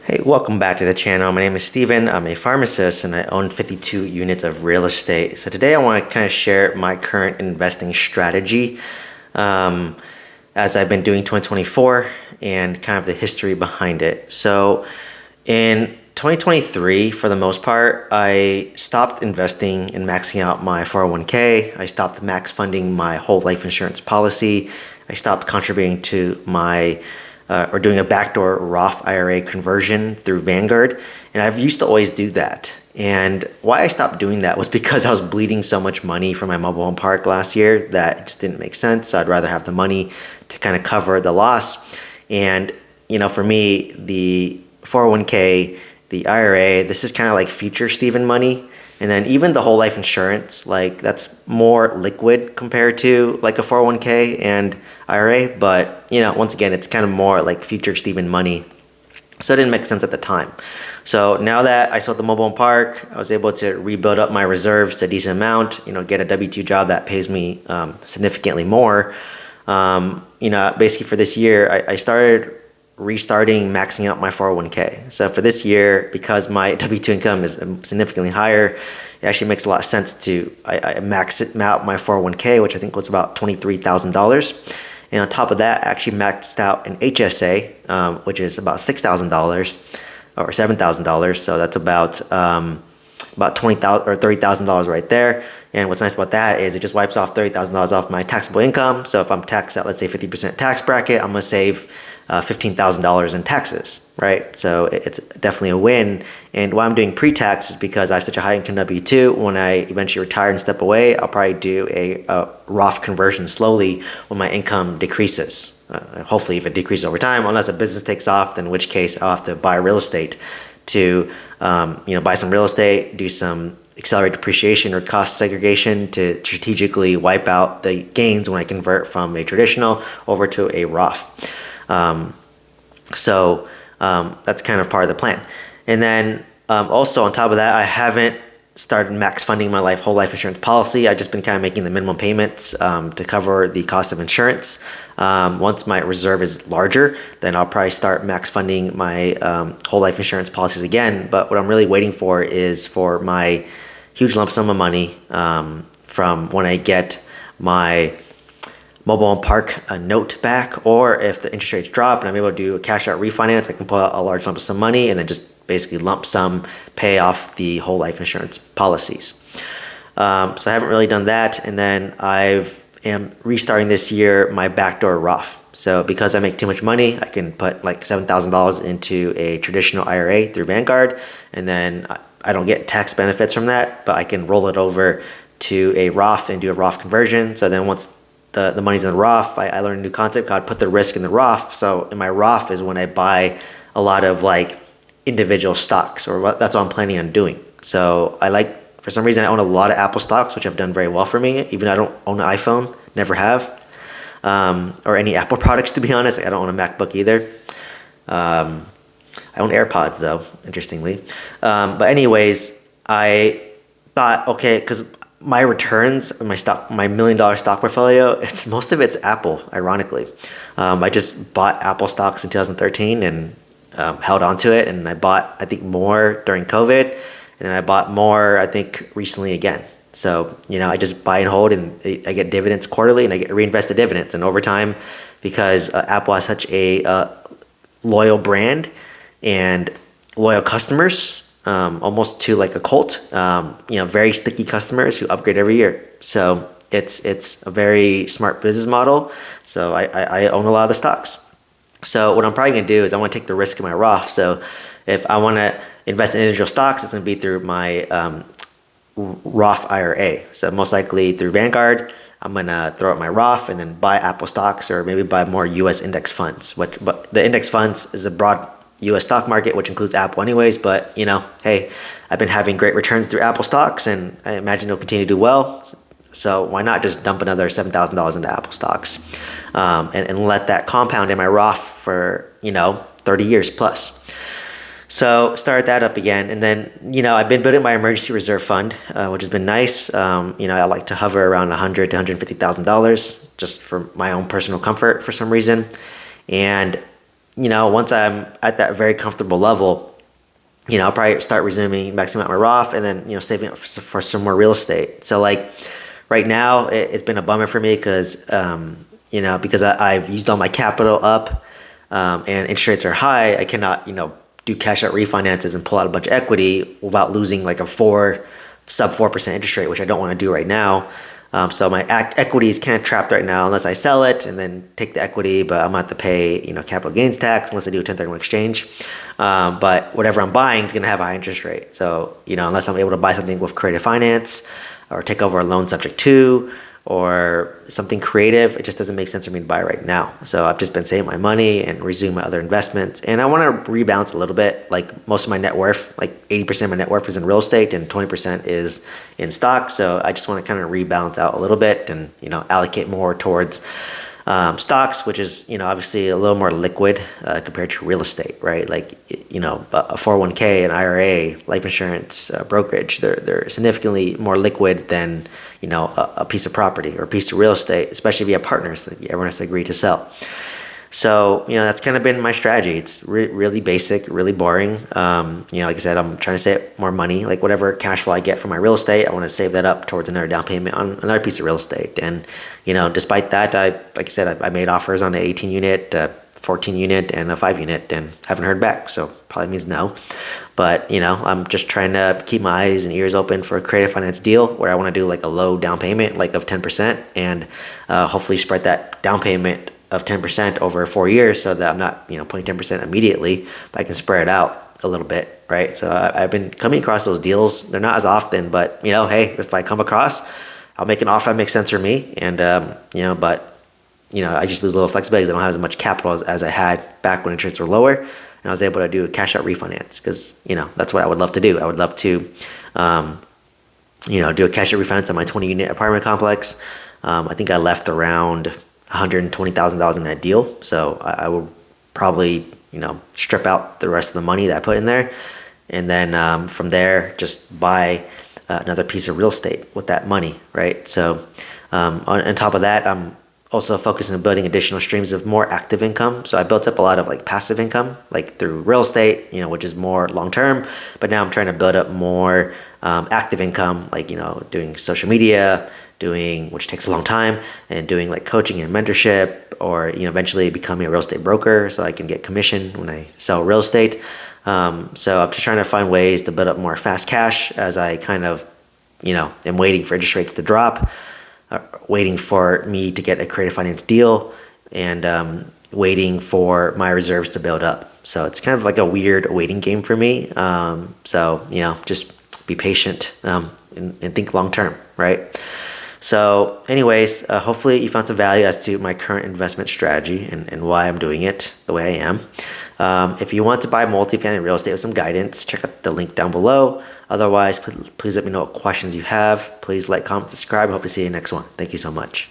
Hey, welcome back to the channel. My name is Steven. I'm a pharmacist and I own 52 units of real estate. So today I want to kind of share my current investing strategy as I've been doing 2024 and kind of the history behind it. So in 2023, for the most part, I stopped investing and maxing out my 401k. I stopped max funding my whole life insurance policy. I stopped contributing to my or doing a backdoor Roth IRA conversion through Vanguard. And I've used to always do that. And why I stopped doing that was because I was bleeding so much money from my mobile home park last year that it just didn't make sense. So I'd rather have the money to kind of cover the loss. And, for me, the 401k, the IRA, this is kind of like future Steven money. And then even the whole life insurance, like that's more liquid compared to like a 401k and IRA. But, once again, it's kind of more like future Steven money. So it didn't make sense at the time. So now that I sold the mobile home park, I was able to rebuild up my reserves a decent amount, get a W-2 job that pays me significantly more. Basically for this year, I started restarting maxing out my 401k. So for this year, because my W-2 income is significantly higher, it actually makes a lot of sense to I max it out my 401k, which I think was about $23,000. And on top of that, I actually maxed out an HSA, which is about $6,000 or $7,000. So that's about $20,000 or $30,000 right there. And what's nice about that is it just wipes off $30,000 off my taxable income. So if I'm taxed at, let's say, 50% tax bracket, I'm gonna save $15,000 in taxes, right? So it's definitely a win. And why I'm doing pre-tax is because I have such a high income W-2. When I eventually retire and step away, I'll probably do a Roth conversion slowly when my income decreases. Hopefully, if it decreases over time, unless a business takes off, then in which case I'll have to buy real estate to, buy some real estate, do some accelerated depreciation or cost segregation to strategically wipe out the gains when I convert from a traditional over to a Roth. So that's kind of part of the plan. And then also on top of that, I haven't started max funding my whole life insurance policy. I've just been kind of making the minimum payments to cover the cost of insurance. Once my reserve is larger, then I'll probably start max funding my whole life insurance policies again. But what I'm really waiting for is for my huge lump sum of money from when I get my mobile home park a note back, or if the interest rates drop and I'm able to do a cash out refinance, I can pull out a large lump sum of money and then just basically lump sum pay off the whole life insurance policies. So I haven't really done that. And then am restarting this year my backdoor Roth. So because I make too much money, I can put like $7,000 into a traditional IRA through Vanguard, and then I don't get tax benefits from that, but I can roll it over to a Roth and do a Roth conversion. So then once the money's in the Roth, I learned a new concept called put the risk in the Roth. So in my Roth is when I buy a lot of like individual stocks, or that's what I'm planning on doing. So for some reason, I own a lot of Apple stocks, which have done very well for me. Even though I don't own an iPhone, never have, or any Apple products, to be honest. I don't own a MacBook either. I own AirPods though, interestingly. But anyways, I thought, okay, because my returns, my $1 million stock portfolio, most of it's Apple, ironically. I just bought Apple stocks in 2013 and held on to it. And I bought, I think, more during COVID. And then I bought more, I think, recently again. So, I just buy and hold, and I get dividends quarterly, and I get reinvested dividends. And over time, because Apple has such a loyal brand and loyal customers, almost to like a cult, very sticky customers who upgrade every year. So it's a very smart business model. So I own a lot of the stocks. So what I'm probably going to do is I want to take the risk in my Roth. So if I want to invest in individual stocks, it's going to be through my Roth IRA. So most likely through Vanguard, I'm going to throw out my Roth and then buy Apple stocks, or maybe buy more US index funds. But the index funds is a broad US stock market, which includes Apple anyways. But, hey, I've been having great returns through Apple stocks, and I imagine it'll continue to do well. So why not just dump another $7,000 into Apple stocks and let that compound in my Roth for, 30 years plus. So started that up again. And then, I've been building my emergency reserve fund, which has been nice. I like to hover around $100,000 to $150,000 just for my own personal comfort for some reason. And once I'm at that very comfortable level, I'll probably start resuming maxing out my Roth and then, saving up for some more real estate. So like right now, it's been a bummer for me because I've used all my capital up, and interest rates are high. I cannot, do cash out refinances and pull out a bunch of equity without losing like a sub 4% interest rate, which I don't want to do right now. So my equity is kind of trapped right now unless I sell it and then take the equity, but I'm going to have to pay, capital gains tax unless I do a 1031 exchange. But whatever I'm buying is going to have a high interest rate. So, unless I'm able to buy something with creative finance or take over a loan subject to or something creative, it just doesn't make sense for me to buy right now. So I've just been saving my money and resume my other investments. And I want to rebalance a little bit. Like most of my net worth, like 80% of my net worth is in real estate and 20% is in stocks. So I just want to kind of rebalance out a little bit and, allocate more towards stocks, which is, obviously a little more liquid compared to real estate, right? Like, a 401k, an IRA, life insurance, brokerage, they're significantly more liquid than, a piece of property or a piece of real estate, especially if you have partners. Everyone has to agree to sell. So, that's kind of been my strategy. It's really basic, really boring. Like I said, I'm trying to save more money. Like whatever cash flow I get from my real estate, I want to save that up towards another down payment on another piece of real estate. And, despite that, like I said, I made offers on an 18 unit, 14 unit, and a 5 unit and haven't heard back. So probably means no. But, I'm just trying to keep my eyes and ears open for a creative finance deal where I want to do like a low down payment, like of 10%, and hopefully spread that down payment of 10% over 4 years so that I'm not, putting 10% immediately, but I can spread it out a little bit, right? So I've been coming across those deals. They're not as often, but, hey, if I come across, I'll make an offer that makes sense for me. And, I just lose a little flexibility because I don't have as much capital as I had back when interest rates were lower. And I was able to do a cash out refinance because, that's what I would love to do. I would love to, do a cash out refinance on my 20 unit apartment complex. I think I left around $120,000 in that deal. So I will probably, strip out the rest of the money that I put in there. And then from there, just buy another piece of real estate with that money, right? So on top of that, I'm also focusing on building additional streams of more active income. So I built up a lot of like passive income, like through real estate, which is more long-term, but now I'm trying to build up more active income, like, doing social media, which takes a long time, and doing like coaching and mentorship, or, eventually becoming a real estate broker so I can get commission when I sell real estate. So I'm just trying to find ways to build up more fast cash as I kind of, am waiting for interest rates to drop, waiting for me to get a creative finance deal, and waiting for my reserves to build up. So it's kind of like a weird waiting game for me. So, just be patient and think long term, right? So anyways, hopefully you found some value as to my current investment strategy and why I'm doing it the way I am. If you want to buy multifamily real estate with some guidance, check out the link down below. Otherwise, please let me know what questions you have. Please like, comment, subscribe. I hope to see you in the next one. Thank you so much.